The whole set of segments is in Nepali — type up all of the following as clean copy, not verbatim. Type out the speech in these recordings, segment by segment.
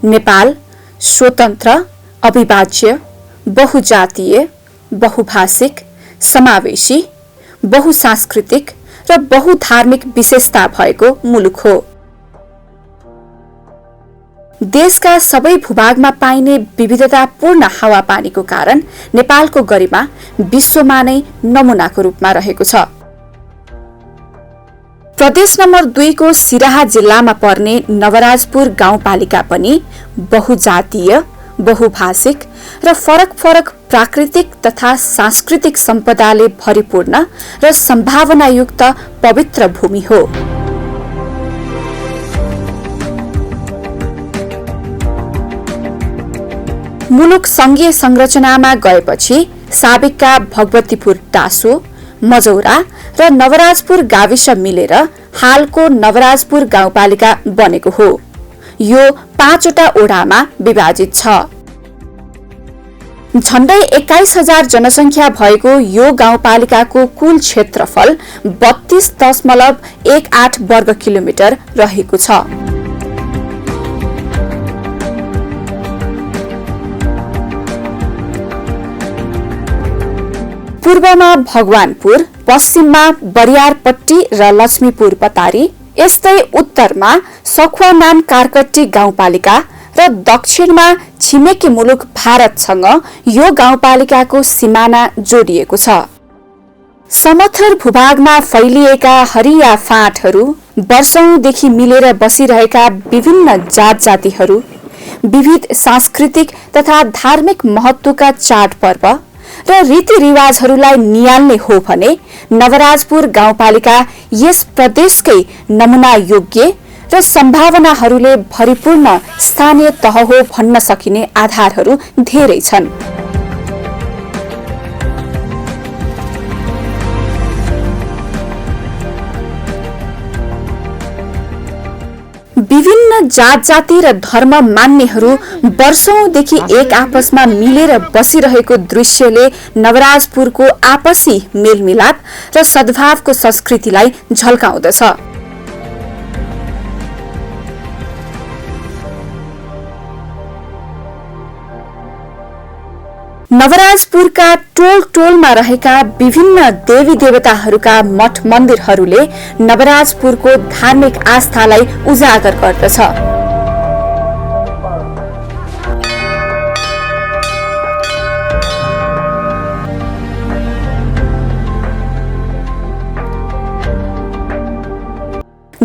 नेपाल स्वतन्त्र, अविभाज्य, बहुजातीय, बहुभाषिक, समावेशी, बहुसांस्कृतिक र बहुधार्मिक विशेषता भएको मुलुक हो। देशका सबै भूभागमा पाइने विविधतापूर्ण हावापानीको कारण नेपालको गरिमा विश्वमा नै नमुनाको रूपमा रहेको छ। प्रदेश नम्बर 2 को सिराहा जिल्लामा पर्ने नवराजपुर गाउँपालिका पनि बहुजातीय, बहुभाषिक र फरक फरक प्राकृतिक तथा सांस्कृतिक सम्पदाले भरिपूर्ण र सम्भावनायुक्त पवित्र भूमि हो। मुलुक संघीय संरचनामा गएपछि साबिकका भगवतीपुर टासो, मजौरा र नवराजपुर गाविस मिलेर हालको नवराजपुर गाउँपालिका बनेको हो। यो 5 वटा ओडामा विभाजित छ। झण्डै 21,000 जनसंख्या भएको यो गाउँपालिकाको कुल क्षेत्रफल 32.18 वर्ग किलोमिटर रहेको छ। पूर्वमा भगवानपुर, पश्चिममा बरियारपट्टी र लक्ष्मीपुर पतारी, यस्तै उत्तरमा सखुवानाम कार्कट्टी गाउँपालिका र दक्षिणमा छिमेकी मुलुक भारतसँग यो गाउँपालिकाको सिमाना जोडिएको छ। समथर भूभागमा फैलिएका हरिया फाँटहरू, वर्षौंदेखि मिलेर बसिरहेका विभिन्न जात जातिहरू, विविध सांस्कृतिक तथा धार्मिक महत्वका चाडपर्व र रीतिरिवाजहरूलाई नियाल्ने हो भने नवराजपुर गाउँपालिका यस प्रदेशकै नमुना योग्य र सम्भावनाहरूले भरिपूर्ण स्थानीय तह हो भन्न सकिने आधारहरू धेरै छन्। विभिन्न जात जाति र धर्म मान्नेहरू वर्षौंदेखि एक आपसमा मिलेर बसिरहेको दृश्यले नवराजपुरको आपसी मेलमिलाप र सद्भावको संस्कृतिलाई झल्काउँदछ। नवराजपुरका टोल टोलमा रहेका विभिन्न देवी देवताहरूका मठ मन्दिरहरूले नवराजपुरको धार्मिक आस्थालाई उजागर गर्दछ।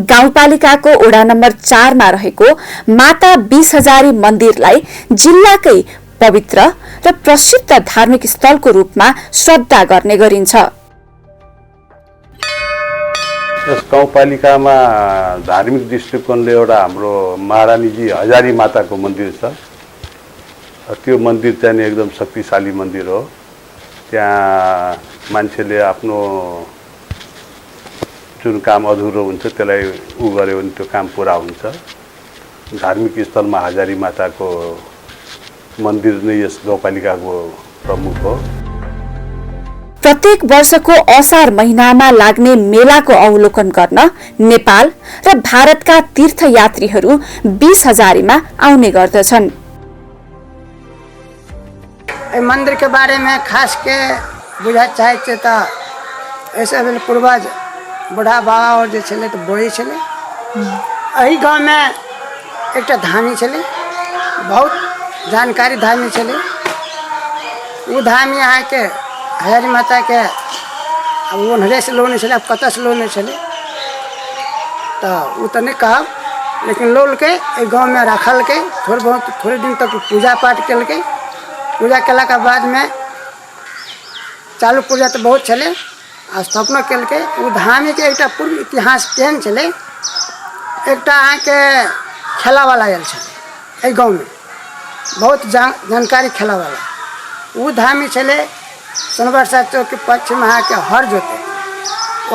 गाउँपालिकाको ओडा नम्बर 4 मा रहेको माता 20,000 मन्दिरलाई जिल्लाकै पवित्र र प्रसिद्ध धार्मिक स्थलको रूपमा श्रद्धा गर्ने गरिन्छ। यस गाउँपालिकामा धार्मिक दृष्टिकोणले एउटा हाम्रो महारानीजी हजारी माताको मन्दिर छ। त्यो मन्दिर चाहिँ एकदम शक्तिशाली मन्दिर हो। त्यहाँ मान्छेले आफ्नो जुन काम अधुरो हुन्छ त्यसलाई गर्यो भने त्यो काम पुरा हुन्छ। धार्मिक स्थलमा हजारी माताको मन्दिर नै यस गाउँपालिकाको प्रमुख हो। प्रत्येक वर्षको असार महिनामा लाग्ने मेलाको अवलोकन गर्न नेपाल र भारतका तीर्थयात्रीहरू 20,000 आउने गर्दछन्। मंदिर के बारे में खास के बुझा चाहे तो ऐसे बेले पूर्वज बूढ़ा बाबा और जो छले तो बोई छले। यही गाँव में एक धामी छले, बहुत जानकारी धामी छले। वो धामी यहाँ के हजारी माता के अब वो नरे से लोने छले, अब कत से लोने छले तो वो तो नहीं कहा, लेकिन लोल के एक गाँव में रखल के थोड़े दिन तक पूजा पाठ कल के, पूजा कला के बाद में चालू पूजा तो बहुत चले, स्थापना कल के वो धामी के एक पूर्व इतिहास केहन चले। एक अहाँ के खेला वाला आयल छले एक गाँव में, बहुत जानकारी खेला वाला। वो धामी चले सोनबरसा चौक के पक्ष में अहाँ के हर जोते,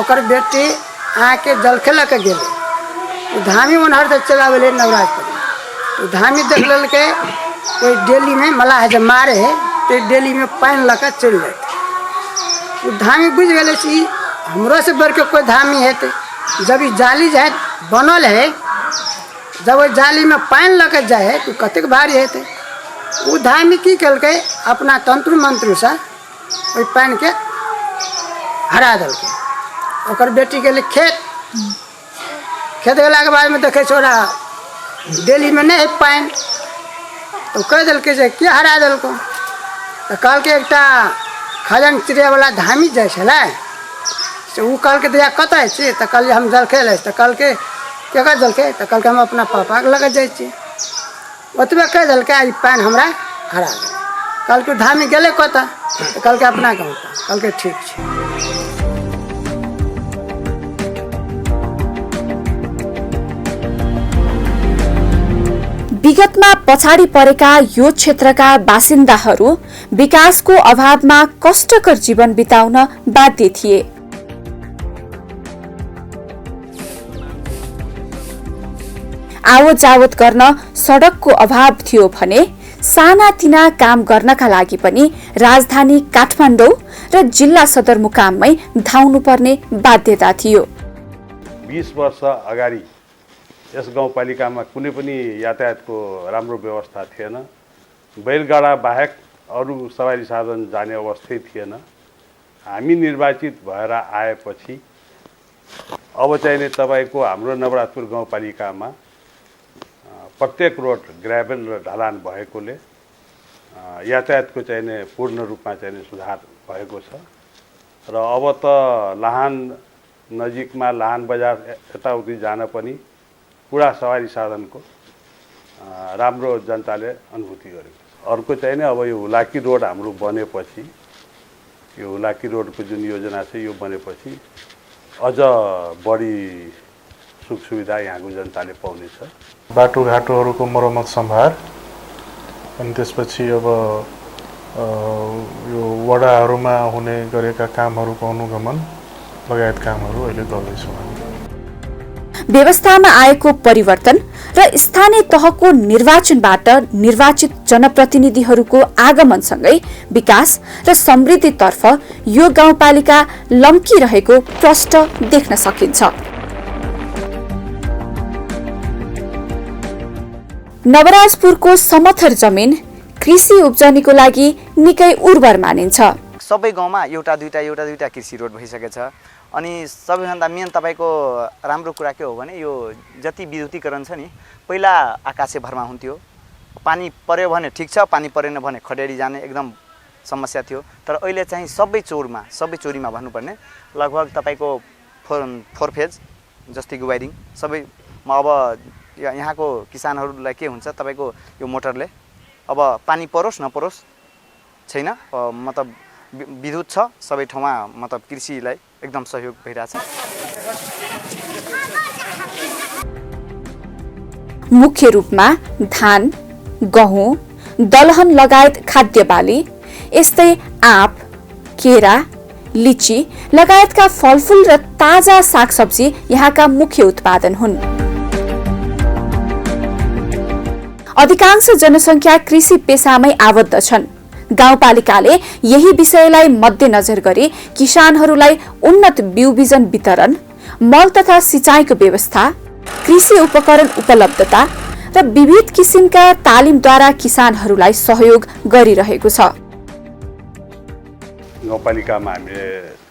ओकर बेटी अहाँ के जल खेल के गेले। धामी उनहर से चला गए नवराजपुर। धामी देख लल के कोई डेली में मलाह जब मारे है तो डेली में पानी लगा चल जाते। वो धामी बुझ गए कि हमरो से बढ़ के कोई धामी है तो जब जाली है बनल है, जब वो जाली में पानी लगे जाए तो कतेक भारी हेतै। वो धामी की कलकै अपना तंत्र मंत्र से ओहि पानी के हरा देलकै। ओकर बेटी गेलै खेत गेला के बाद में देखे छोड़ा डेली में नहीं है पानी, तो कह दिल्कै जे क्या हरा देलको। तो कहलकै एकटा खजन चिड़िया वाला धामी जाइ छलै से ओ कहलकै दैया कतऽ छी, तो कहलिए हम जलखै लै। तो कहलकै केकर जलखै, तो कहलकै हम अपना पापा के लगे जाइ छी। ओतबे कह दिल्कै ई पानी हमरा हरा गेलै। कहलकै धामी गेलै कतऽ, तो कहलकै अपना गाँव। कहलकै ठीक छै। विगतमा पछाडि परेका यो क्षेत्रका बासिन्दाहरू विकासको अभावमा कष्टकर जीवन बिताउन बाध्य थिए। आवत जावत गर्न सडकको अभाव थियो भने सानातिना काम गर्नका लागि पनि राजधानी काठमाडौँ र जिल्ला सदरमुकाममै धाउनु पर्ने बाध्यता थियो। 20 वर्ष अगाडि यस गाउँपालिकामा कुनै पनि यातायातको राम्रो व्यवस्था थिएन। बैलगाडा बाहेक अरू सवारी साधन जाने अवस्थै थिएन। हामी निर्वाचित भएर आएपछि अब चाहिँ नि तपाईको हाम्रो नवराजपुर गाउँपालिकामा प्रत्येक रोड ग्राभेल र ढलान भएकोले यातायातको चाहिँ नि पूर्ण रूपमा चाहिँ नि सुधार भएको छ। र अब त लाहान नजिकमा लाहान बजार यताउति जान पनि पुरा सवारी साधनको राम्रो जनताले अनुभूति गरेको छ। अर्को चाहिँ नि अब यो हुलाकी रोड हाम्रो बनेपछि, यो हुलाकी रोडको जुन योजना छ यो बनेपछि अझ बढी सुख सुविधा यहाँको जनताले पाउनेछ। बाटोघाटोहरूको मर्मत सम्भार, अनि त्यसपछि अब यो वडाहरूमा हुने गरेका कामहरूको अनुगमन लगायत कामहरू अहिले गर्दैछौँ। व्यवस्थामा आएको परिवर्तन र स्थानीय तहको निर्वाचनबाट निर्वाचित जनप्रतिनिधिहरूको आगमनसँगै विकास र समृद्धितर्फ यो गाउँपालिका लम्किरहेको प्रष्ट देख्न सकिन्छ। नवराजपुरको समथर जमिन कृषि उब्जनीको लागि निकै उर्वर मानिन्छ। सबै गाउँमा एउटा दुईटा कृषि रोड भइसकेछ। अनि सबैभन्दा मेन तपाईको राम्रो कुरा के हो भने यो जति विद्युतीकरण छ नि, पहिला आकाशे भरमा हुन्थ्यो। पानी पर्यो भने ठीक छ, पानी परेन भने खडेरी जाने एकदम समस्या थियो। तर अहिले चाहिँ सबै चोरीमा भन्नुपर्ने लगभग तपाईको फोर फेज जस्टिक वायरिङ सबैमा अब यहाँको किसानहरूलाई के हुन्छ, तपाईको यो मोटरले अब पानी परोस् नपरोस् छैन, मतलब विद्युत छ सबै ठाउँमा, मतलब कृषिलाई एकदम सहयोग भइरहेछ। मुख्य रूपमा धान, गहुँ, दलहन लगायत खाद्य बाली, यस्तै आँप, केरा, लिची लगायतका फलफूल र ताजा सागसब्जी यहाँका मुख्य उत्पादन हुन्। अधिकांश जनसङ्ख्या कृषि पेसामै आबद्ध छन्। गाउँपालिकाले यही विषयलाई मध्यनजर गरी किसानहरूलाई उन्नत बिउ बिजन वितरण, मल तथा सिँचाइको व्यवस्था, कृषि उपकरण उपलब्धता र विविध किसिमका तालिमद्वारा किसानहरूलाई सहयोग गरिरहेको छ। गाउँपालिकामा हामीले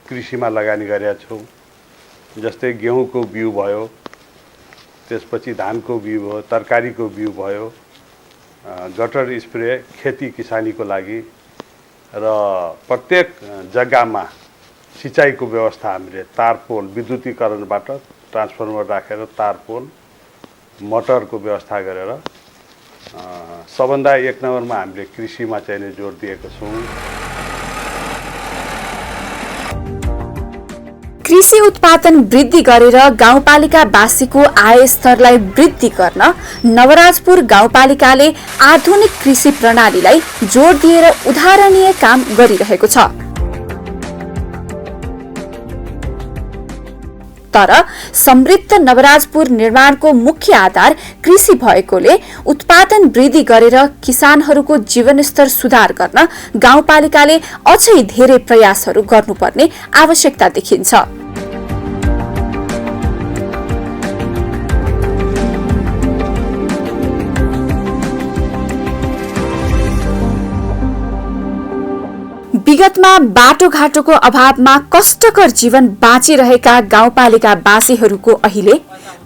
कृषिमा लगानी गरेका छौँ। जस्तै गेहुँको बिउ भयो, त्यसपछि धानको बिउ भयो, तरकारीको बिउ भयो, गटर स्प्रे खेती किसानीको लागि, र प्रत्येक जग्गामा सिँचाइको व्यवस्था हामीले तारपोल विद्युतीकरणबाट ट्रान्सफर्मर राखेर तारपोल मोटरको व्यवस्था गरेर सबभन्दा एक नम्बरमा हामीले कृषिमा चाहिँ जोड दिएको छौँ। कृषि उत्पादन वृद्धि गरेर गाउँपालिकावासीको आय स्तरलाई वृद्धि गर्न नवराजपुर गाउँपालिकाले आधुनिक कृषि प्रणालीलाई जोड दिएर उदाहरणीय काम गरिरहेको छ। तर समृद्ध नवराजपुर निर्माणको मुख्य आधार कृषि भएकोले उत्पादन वृद्धि गरेर किसानहरूको जीवनस्तर सुधार गर्न गाउँपालिकाले अझै धेरै प्रयासहरू गर्नुपर्ने आवश्यकता देखिन्छ। विगतमा बाटोघाटोको अभावमा कष्टकर जीवन बाँचिरहेका गाउँपालिकावासीहरूको अहिले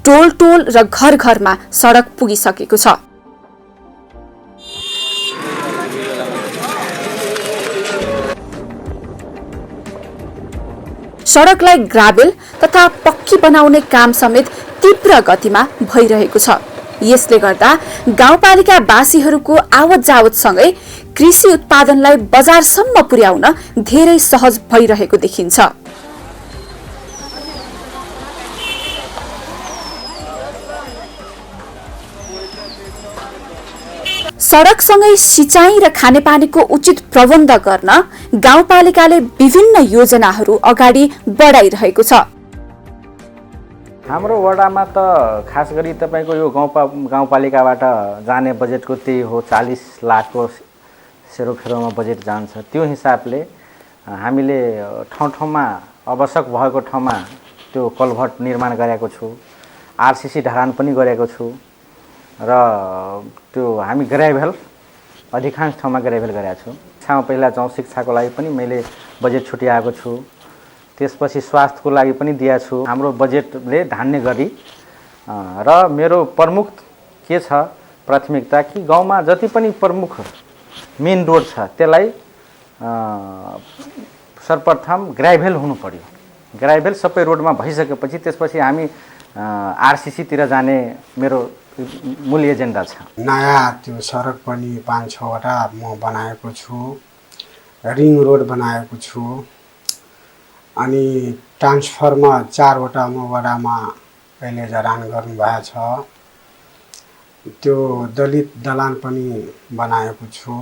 टोल टोल र घर घरमा सडक पुगिसकेको छ। सडकलाई ग्राभेल तथा पक्की बनाउने काम समेत तीव्र गतिमा भइरहेको छ। यसले गर्दा गाउँपालिकावासीहरूको आवत जावतसँगै कृषि उत्पादनलाई बजारसम्म पुर्याउन धेरै सहज भइरहेको देखिन्छ। सडकसँगै सिँचाइ र खानेपानीको उचित प्रबन्ध गर्न गाउँपालिकाले विभिन्न योजनाहरू अगाडि बढाइरहेको छ। हाम्रो वडामा त खास गरी तपाईको यो गाउँपालिकाबाट जाने बजेटको त्यही हो, 40 लाखको सेरोफेरोमा बजेट जान्छ। त्यो हिसाबले हामीले ठाउँ ठाउँमा आवश्यक भएको ठाउँमा त्यो कल्भर्ट निर्माण गरेको छु, आरसीसी ढलान पनि गरेको छु र त्यो हामी ग्राभेल अधिकांश ठाउँमा ग्राभेल गरेको छु। शिक्षामा पहिला जाउँ, शिक्षाको लागि पनि मैले बजेट छुट्याएको छु। त्यसपछि स्वास्थ्यको लागि पनि दिएको छु। हाम्रो बजेटले धान्ने गरी र मेरो प्रमुख के छ प्राथमिकता कि गाउँमा जति पनि प्रमुख मेन रोड छ त्यसलाई सर्वप्रथम ग्राभेल हुनु पर्यो। ग्राभेल सबै रोडमा भइसकेपछि त्यसपछि हामी आरसीसी तिर जाने मेरो मूल एजेन्डा छ। नयाँ त्यो सडक पनि 5-6 वटा म बनाएको छु, रिङ रोड बनाएको छु, अनि ट्रान्सफर्मर 4 वटा म वडामा अहिले जडान गर्नुभएको छ। त्यो दलित दलान पनि बनाएको छु,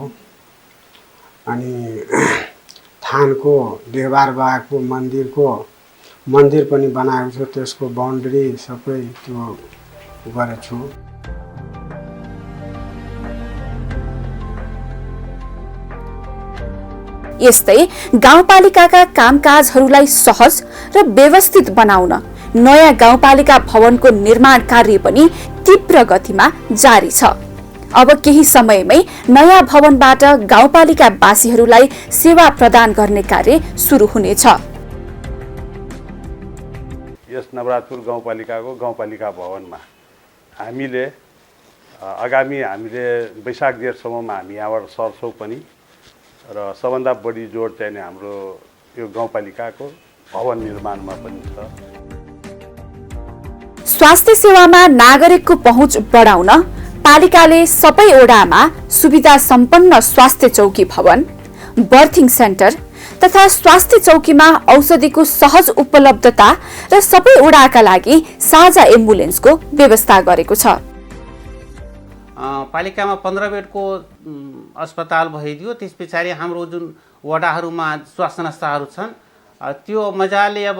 अनि थानको देवार बाको मन्दिर पनि बनाएको छु। त्यसको बाउन्ड्री सबै त्यो गरेछु। यस्तै गाउँपालिकाका कामकाजहरूलाई सहज र व्यवस्थित बनाउन नयाँ गाउँपालिका भवनको निर्माण कार्य पनि तीव्र गतिमा जारी छ। अब केही समयमै नयाँ भवनबाट गाउँपालिकावासीहरूलाई सेवा प्रदान गर्ने कार्य सुरु हुनेछ। यस नवराजपुर गाउँपालिकाको गाउँपालिका भवनमा हामीले हामीले वैशाख जेठसम्ममा हामी यहाँबाट सर्छौँ पनि, र सबभन्दा बढी जोड चाहिँ हाम्रो यो गाउँपालिकाको भवन निर्माणमा पनि छ। स्वास्थ्य सेवामा नागरिकको पहुँच बढाउन पालिकाले सबै ओडामा सुविधा सम्पन्न स्वास्थ्य चौकी भवन, बर्थिङ सेन्टर तथा स्वास्थ्य चौकीमा औषधिको सहज उपलब्धता र सबै ओडाका लागि साझा एम्बुलेन्सको व्यवस्था गरेको छ। पालिकामा 15 बेडको अस्पताल भइदियो। त्यस पछाडि हाम्रो जुन वडाहरूमा स्वास्थ्य संस्थाहरू छन् त्यो मजाले अब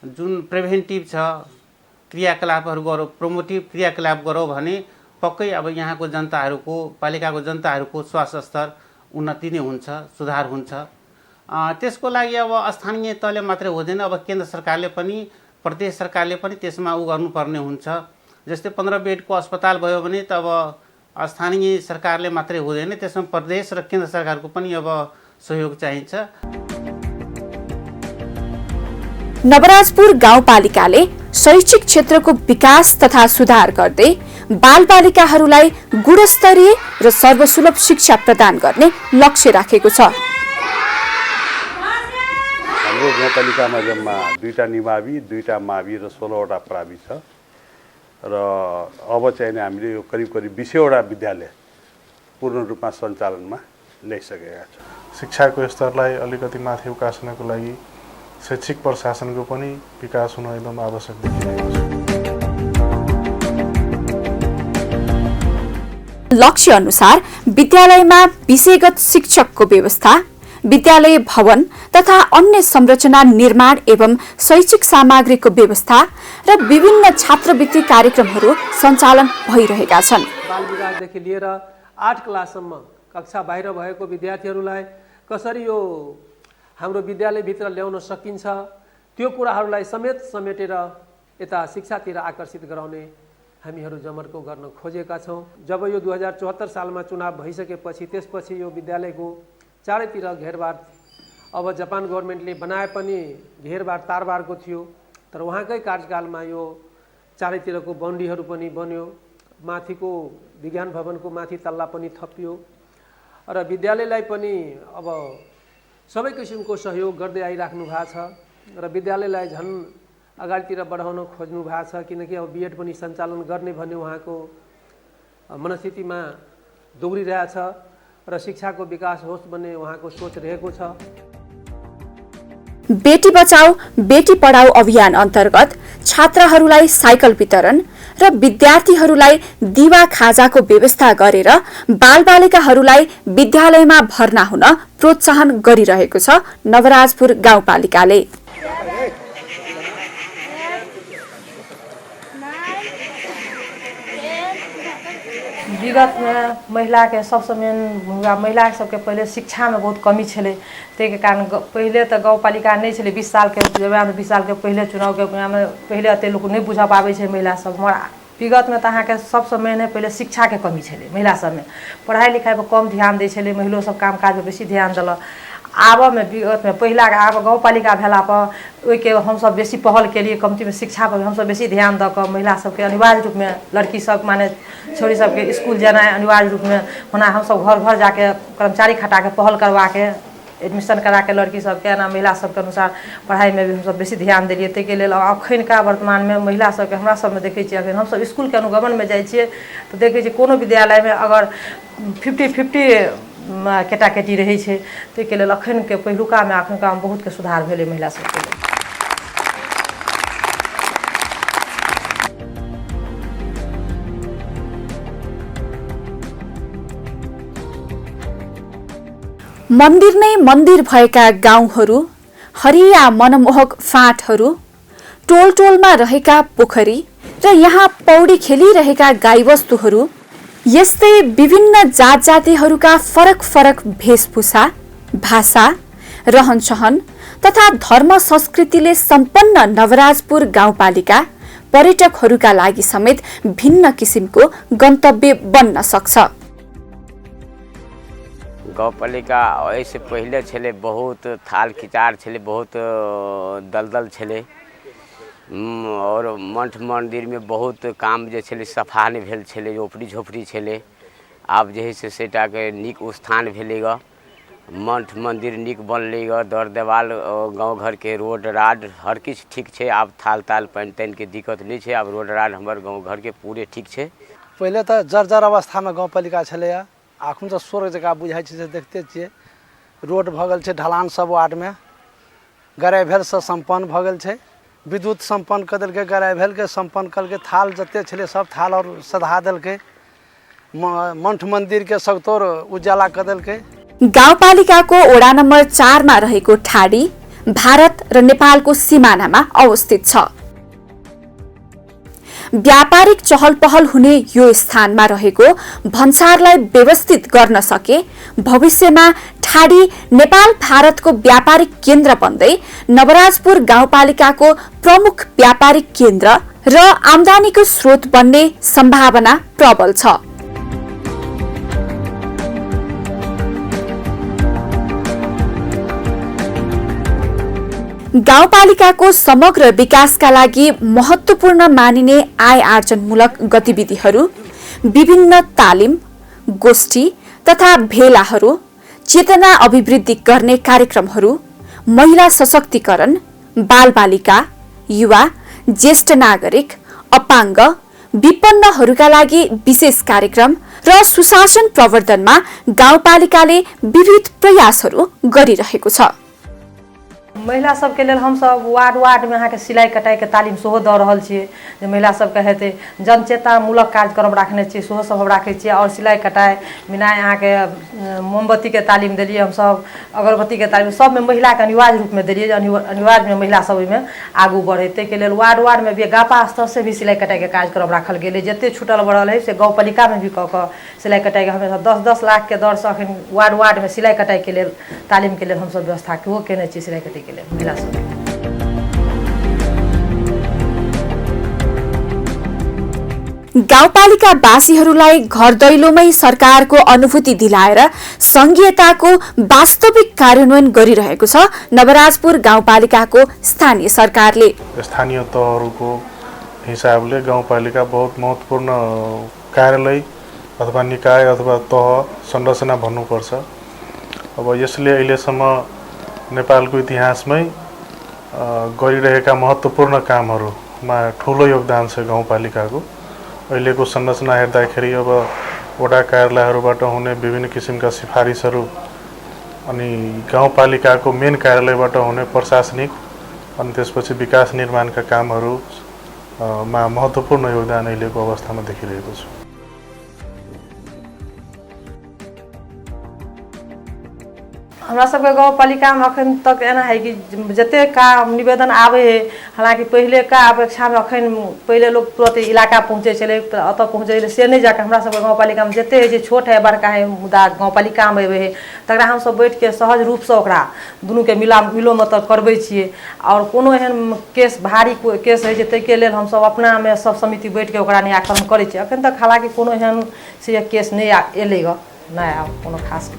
जुन प्रिभेन्टिभ छ क्रियाकलापहरू गरौँ, प्रोमोटिभ क्रियाकलाप गरौँ भने पक्कै अब यहाँको जनताहरूको, पालिकाको जनताहरूको स्वास्थ्य स्तर उन्नति नै हुन्छ, सुधार हुन्छ। त्यसको लागि अब स्थानीय तहले मात्रै हुँदैन, अब केन्द्र सरकारले पनि प्रदेश सरकारले पनि त्यसमा गर्नुपर्ने हुन्छ। जस्तै 15 बेडको अस्पताल भयो भने त अब स्थानीय सरकारले मात्रै हुँदैन, त्यसमा प्रदेश र केन्द्र सरकारको पनि अब सहयोग चाहिन्छ। नवराजपुर गाउँपालिकाले शैक्षिक क्षेत्रको विकास तथा सुधार गर्दै बालबालिकाहरूलाई गुणस्तरीय र सर्वसुलभ शिक्षा प्रदान गर्ने लक्ष्य राखेको छ। हाम्रो गाउँपालिकामा जम्मा 2टा निमावि, 2टा मावि र 16 वटा प्रावि छ, र अब चाहिँ हामीले यो करिब 20 वटा विद्यालय पूर्ण रूपमा सञ्चालनमा ल्याइसकेका छौँ। शिक्षाको स्तरलाई अलिकति माथि उकास्नको लागि शैक्षिक प्रशासनको पनि विकास हुन एकदम आवश्यक देखिरहेको छ। लक्ष्य अनुसार विद्यालयमा विषयगत शिक्षकको व्यवस्था, विद्यालय भवन तथा अन्य संरचना निर्माण एवं शैक्षिक सामग्रीको व्यवस्था र विभिन्न छात्रवृत्ति कार्यक्रमहरू सञ्चालन भइरहेका छन्। बाल विकासदेखि लिएर 8 क्लाससम्म कक्षा बाहिर भएको विद्यार्थीहरूलाई कसरी यो हाम्रो विद्यालयभित्र ल्याउन सकिन्छ त्यो कुराहरूलाई समेटेर यता शिक्षातिर आकर्षित गराउने हामीहरू जमर्को गर्न खोजेका छौँ। जब यो 2074 सालमा चुनाव भइसकेपछि त्यसपछि यो विद्यालयको चारैतिर घेरबार अब जापान गभर्मेन्टले बनाए पनि घेरबार तारबारको थियो, तर उहाँकै कार्यकालमा यो चारैतिरको बाउन्ड्रीहरू पनि बन्यो, माथिको विज्ञान भवनको माथि तल्ला पनि थपियो र विद्यालयलाई पनि अब सबै किसिमको सहयोग गर्दै आइराख्नु भएको छ र विद्यालयलाई झन् अगाडितिर बढाउन खोज्नु भएको छ, किनकि अब बिएड पनि सञ्चालन गर्ने भन्ने उहाँको मनस्थितिमा दौडिरहेछ र शिक्षाको विकास होस् भन्ने उहाँको सोच रहेको छ। बेटी बचाऊ बेटी पढाऊ अभियान अन्तर्गत छात्राहरूलाई साइकल वितरण र विद्यार्थीहरूलाई दिवा खाजाको व्यवस्था गरेर बालबालिकाहरूलाई विद्यालयमा भर्ना हुन प्रोत्साहन गरिरहेको छ नवराजपुर गाउँपालिकाले। विगत में महिला के सबसे मेन भूमिका महिला सबके पहले शिक्षा में बहुत कमी छे, के कारण पहले तो गाउँपालिका नहीं छे। 20 साल के 20 साल के पहले चुनाव के में पहले अत लोग नहीं बुझा पावे छे महिला सब। विगत में तो अहाँ के सबसे मेन है पहले शिक्षा के कमी छे, महिला सब में पढ़ाई लिखाई पर कम ध्यान दे छे, महिला सब काम काज में बेसी ध्यान दिल। आब में विगत में पहला आब गाउँपालिका भेला पर ओके हम सब बेसी पहल के लिए कमती में शिक्षा पर हम सब बेसी ध्यान द के महिला सबके अनिवार्य रूप में लड़की सब माने छोरी सबके स्कूल जाना अनिवार्य रूप में होना, हम सब घर घर जाके कर्मचारी खटा के पहल करवा के एडमिशन करा के लड़की सबके ना महिला सबके अनुसार पढ़ाई में भी हम सब बेसी ध्यान दिलिए। ताहि लेल अखन का वर्तमान में महिला सबके हमरा सब में देखे छियै, अखन हम सब स्कूल के अनुगमन में जाइ छियै तो देखे छियै कोनो विद्यालय में अगर 50-50 केटा केटी रहे छे। ताहि लेल अखन के पहिलुका में अखनका में बहुत के सुधार भेलै महिला सबके लेल। मन्दिर नै मन्दिर भएका गाउँहरू, हरिया मनमोहक फाँटहरू, टोल टोलमा रहेका पोखरी र यहाँ पौडी खेलिरहेका गाईवस्तुहरू, यस्तै विभिन्न जात जातिहरूका फरक फरक भेषभूषा, भाषा, रहनसहन तथा धर्म संस्कृतिले सम्पन्न नवराजपुर गाउँपालिका पर्यटकहरूका लागि समेत भिन्न किसिमको गन्तव्य बन्न सक्छ। गाउँपालिका ऐसे पहले छले बहुत थाल खिचार छले, बहुत दलदल छले और मठ मंदिर में बहुत काम जे छले सफा नहीं भेल छले, झोपड़ी झोपड़ी छले। आब जे है से सेटा के नीक स्थान भेले ग, मठ मंदिर नीक बनले ग, दर देवाल गाँव घर के रोड राड हर किछ ठीक छे। आब थाल ताल पानी तानी के दिक्कत नहीं छे, आब रोड राड हमर गाँव घर के पूरे ठीक छे। पहले तो जर्जर अवस्था में गाउँपालिका छले, अखन तो स्वर्ग जगह बुझाई छे से देखते छिए। रोड भगल छे, ढलान सब वार्ड में गराय भेल से संपन्न भगल छे, विद्युत संपन्न कर देलके, गराय भेल के संपन्न कल के, थाल जते छले सब थाल और सधा देलके, मठ मंदिर के सगतोर उजाला कर देलके। गाउँपालिकाको वडा नम्बर 4 मा रहेको ठाडी भारत र नेपालको सीमानामा अवस्थित छ। व्यापारिक चहल पहल हुने यो स्थानमा रहेको भन्सारलाई व्यवस्थित गर्न सके भविष्यमा ठाडी नेपाल भारतको व्यापारिक केन्द्र बन्दै नवराजपुर गाउँपालिकाको प्रमुख व्यापारिक केन्द्र र आम्दानीको स्रोत बन्ने सम्भावना प्रबल छ। गाउँपालिकाको समग्र विकासका लागि महत्त्वपूर्ण मानिने आय आर्जनमूलक गतिविधिहरू, विभिन्न तालिम, गोष्ठी तथा भेलाहरू, चेतना अभिवृद्धि गर्ने कार्यक्रमहरू, महिला सशक्तिकरण, बालबालिका, युवा, ज्येष्ठ नागरिक, अपाङ्ग, विपन्नहरूका लागि विशेष कार्यक्रम र सुशासन प्रवर्धनमा गाउँपालिकाले विविध प्रयासहरू गरिरहेको छ। महिला सबके लेल हम सब वार्ड वार्ड में अहाँ के सिलाई कटाई के तालीम सेहो दऽ रहल छियै, जे महिला सबके हेतै जनचेतनामूलक कार्यक्रम राखने छियै, सेहो सब हम राखै छियै। और सिलाई कटाई बिनाइ अहाँ के मोमबत्ती के तालीम देलियै, हम सब अगरबत्ती के तालीम सब में महिला के अनिवार्य रूप में देलियै, अनिवार्य में महिला सब में आगू बढ़े। ताहि लेल वार्ड वार्ड में भी गापा स्तर से भी सिलाई कटाई के कार्यक्रम राखल गेलै। जते छूटल बढ़ल है से गाउँपालिका में भी कऽ कऽ सिलाई कटाई के हमेशा 10-10 लाख के दर से अखन वार्ड वार्ड में सिलाई कटाई के लेल तालीम के लेल हम सब व्यवस्था केने छियै सिलाई कटाई के लेल महिला सब। गाउँपालिकावासीहरूलाई घर दैलोमै सरकारको अनुभूति दिलाएर संघीयताको वास्तविक कार्यान्वयन गरिरहेको छ नवराजपुर गाउँपालिकाको स्थानीय सरकारले। स्थानीय तहहरूको हिसाबले गाउँपालिका बहुत महत्त्वपूर्ण कार्यालय अथवा निकाय अथवा तह संरचना भन्नुपर्छ। अब यसले अहिलेसम्म नेपालको इतिहासमै गरिरहेका महत्त्वपूर्ण कामहरूमा ठुलो योगदान छ गाउँपालिकाको। अहिलेको संरचना हेर्दाखेरि अब वडा कार्यालयहरूबाट हुने विभिन्न किसिमका सिफारिसहरू अनि गाउँपालिकाको मेन कार्यालयबाट हुने प्रशासनिक अनि त्यसपछि विकास निर्माणका कामहरूमा महत्त्वपूर्ण योगदान अहिलेको अवस्थामा देखिरहेको छ। हमरा सबके गाउँपालिका में अखन तक एना है कि जते काम निवेदन आवे है, हालांकि पहले का अपेक्षा में अखन पहले लोग तुरंत इलाका पहुँचे चले अत पहुँचे से नहीं जाकर हमरा सबके गाउँपालिका में जते है जे छोट है बड़का है मुदा गाउँपालिका में अबे है तकरा हम सब बैठ के सहज रूप से ओकरा दुनू के मिलो मतलब करबै छियै। और कोनो एहन केस भारी केस है जे के लेल हम सब अपना में सब समिति बैठ के ओकरा निराकरण करै छियै। अखन तक हालांकि कोनो एहन से केस नहीं एलै ग नहीं आ कोनो खास।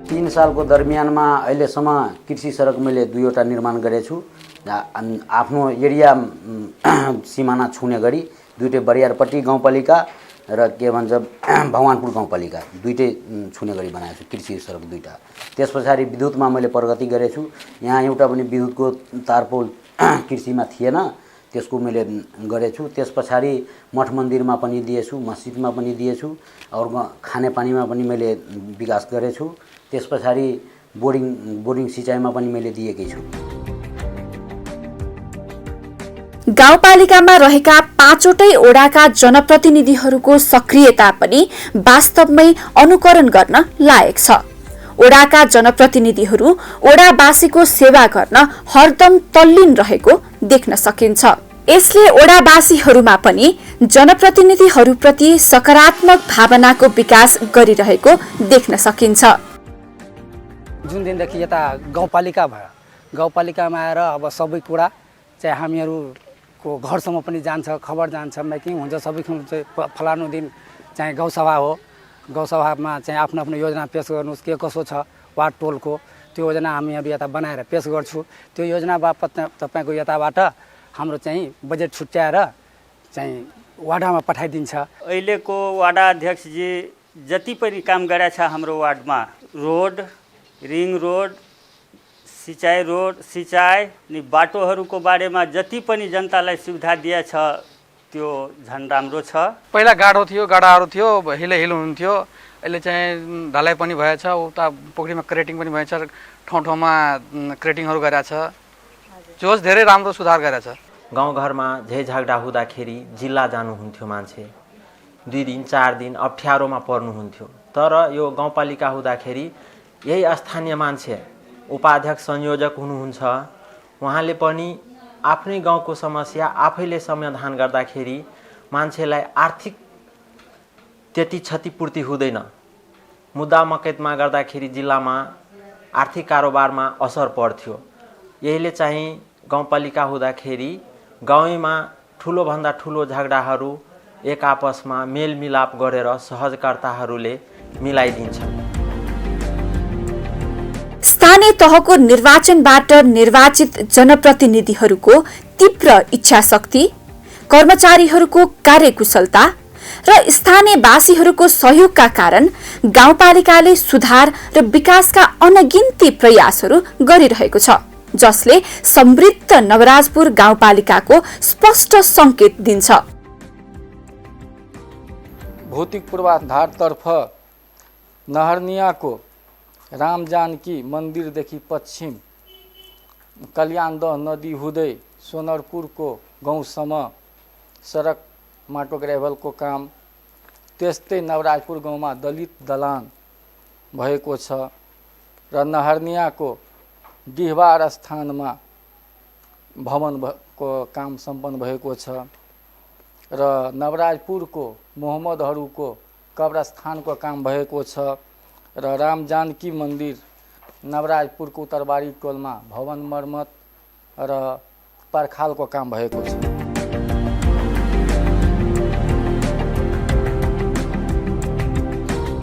3 सालको दरमियानमा अहिलेसम्म कृषि सडक मैले 2वटा निर्माण गरेछु। आफ्नो एरिया सिमाना छुने गरी 2टै बरियारपट्टि गाउँपालिका र के भन्छ भगवानपुर गाउँपालिका 2टै छुने गरी बनाएको छु कृषि सडक 2टा। त्यसपछि विद्युतमा मैले प्रगति गरेछु। यहाँ एउटा पनि विद्युतको तारपोल कृषिमा थिएन, त्यसको मैले गरेछु। त्यसपछि मठ मन्दिरमा पनि दिएछु, मस्जिदमा पनि दिएछु और खानेपानीमा पनि मैले विकास गरेछु। त्यसपछि बोर्डिङ सिँचाइमा पनि मैले दिएकै छु। गाउँपालिकामा रहेका 5वटै ओडाका जनप्रतिनिधिहरूको सक्रियता पनि वास्तवमै अनुकरण गर्न लायक छ। ओडाका जनप्रतिनिधिहरू ओडावासीको सेवा गर्न हरदम तल्लीन रहेको देख्न सकिन्छ। यसले ओडावासीहरूमा पनि जनप्रतिनिधिहरूप्रति सकारात्मक भावनाको विकास गरिरहेको देख्न सकिन्छ। जुन दिनदेखि यता गाउँपालिका भयो, गाउँपालिकामा आएर अब सबै कुरा चाहिँ हामीहरूको घरसम्म पनि जान्छ, खबर जान्छ, माइकिङ हुन्छ। सबै चाहिँ फलानु दिन चाहिँ गाउँसभा हो, गाउँसभामा चाहिँ आफ्नो आफ्नो योजना पेश गर्नुहोस्, के कसो छ वार्ड टोलको त्यो योजना हामीहरू यता बनाएर पेश गर्छु। त्यो योजना बापत तपाईँको यताबाट हाम्रो चाहिँ बजेट छुट्याएर चाहिँ वाडामा पठाइदिन्छ। अहिलेको वाडा अध्यक्षजी जति पनि काम गरेछ हाम्रो वार्डमा रोड, रिङ रोड, सिँचाइ अनि बाटोहरूको बारेमा जति पनि जनतालाई सुविधा दिएछ त्यो झन् राम्रो छ। पहिला गाडो थियो, गाडाहरू थियो, हिलो हुन्थ्यो। अहिले चाहिँ ढलाइ पनि भएछ, उता पोखरीमा क्रेटिङ पनि भएछ, ठाउँ ठाउँमा क्रेटिङहरू गरेछ, जो धेरै राम्रो सुधार गरेछ। गाउँघरमा झैझगडा हुँदाखेरि जिल्ला जानुहुन्थ्यो मान्छे, 2 दिन 4 दिन अप्ठ्यारोमा पर्नुहुन्थ्यो। तर यो गाउँपालिका हुँदाखेरि यही स्थानीय मान्छे उपाध्यक्ष संयोजक हुनुहुन्छ, उहाँले पनि आफ्नै गाउँको समस्या आफैले समाधान गर्दाखेरि मान्छेलाई आर्थिक त्यति क्षतिपूर्ति हुँदैन। मुद्दा मकैदमा गर्दाखेरि जिल्लामा आर्थिक कारोबारमा असर पर्थ्यो। यहीले चाहिँ गाउँपालिका हुँदाखेरि गाउँमा ठुलोभन्दा ठुलो झगडाहरू एक आपसमा मेलमिलाप गरेर सहजकर्ताहरूले मिलाइदिन्छन्। स्थानीय तहको निर्वाचनबाट निर्वाचित जनप्रतिनिधिहरूको तीव्र इच्छाशक्ति, कर्मचारीहरूको कार्यकुशलता र स्थानीयवासीहरूको सहयोगका कारण गाउँपालिकाले सुधार र विकासका अनगिन्ती प्रयासहरू गरिरहेको छ, जसले समृद्ध नवराजपुर गाउँपालिकाको स्पष्ट संकेत दिन्छ। भौतिक पूर्वाधारतर्फ नहरनियाको राम जानकी मन्दिरदेखि पश्चिम कल्याणदह नदी हुँदै सोनरपुरको गाउँसम्म सडक माटो ग्रेभलको काम, त्यस्तै नवराजपुर गाउँमा दलित दलान भएको छ र नहरनियाको डिहबार स्थानमा भवनको काम सम्पन्न भएको छ र नवराजपुरको मोहम्मदहरूको कब्रस्थानको काम भएको छ र राम जानकी मन्दिर नवराजपुरको उत्तरबारी टोलमा भवन मर्मत र पर्खालको काम भएको छ।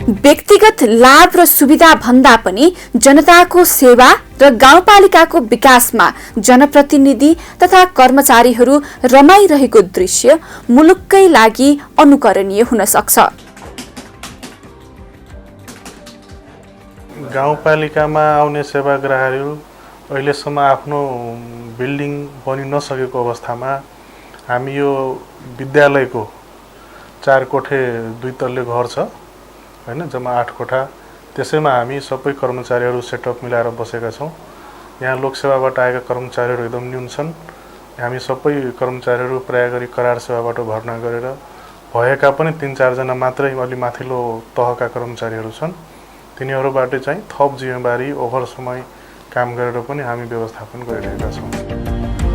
व्यक्तिगत लाभ र सुविधा भन्दा पनि जनताको सेवा र गाउँपालिकाको विकासमा जनप्रतिनिधि तथा कर्मचारीहरू रमाइरहेको दृश्य मुलुककै लागि अनुकरणीय हुन सक्छ। गाउँपालिकामा आउने सेवाग्राहीहरू अहिलेसम्म आफ्नो बिल्डिङ बनि नसकेको अवस्थामा हामी यो विद्यालयको 4 कोठे 2 तल्ले घर छ हैन, जम्मा 8 कोठा, त्यसैमा हामी सबै कर्मचारीहरू सेटअप मिलाएर बसेका छौँ। यहाँ लोकसेवाबाट आएका कर्मचारीहरू एकदम न्यून छन्। हामी सबै कर्मचारीहरू प्राय गरी करार सेवाबाट भर्ना गरेर भएका पनि 3-4 जना मात्रै अलि माथिल्लो तहका कर्मचारीहरू छन्। तिनीहरूबाट चाहिँ थप जिम्मेवारी ओभर समय काम गरेर पनि हामी व्यवस्थापन गरिरहेका छौँ।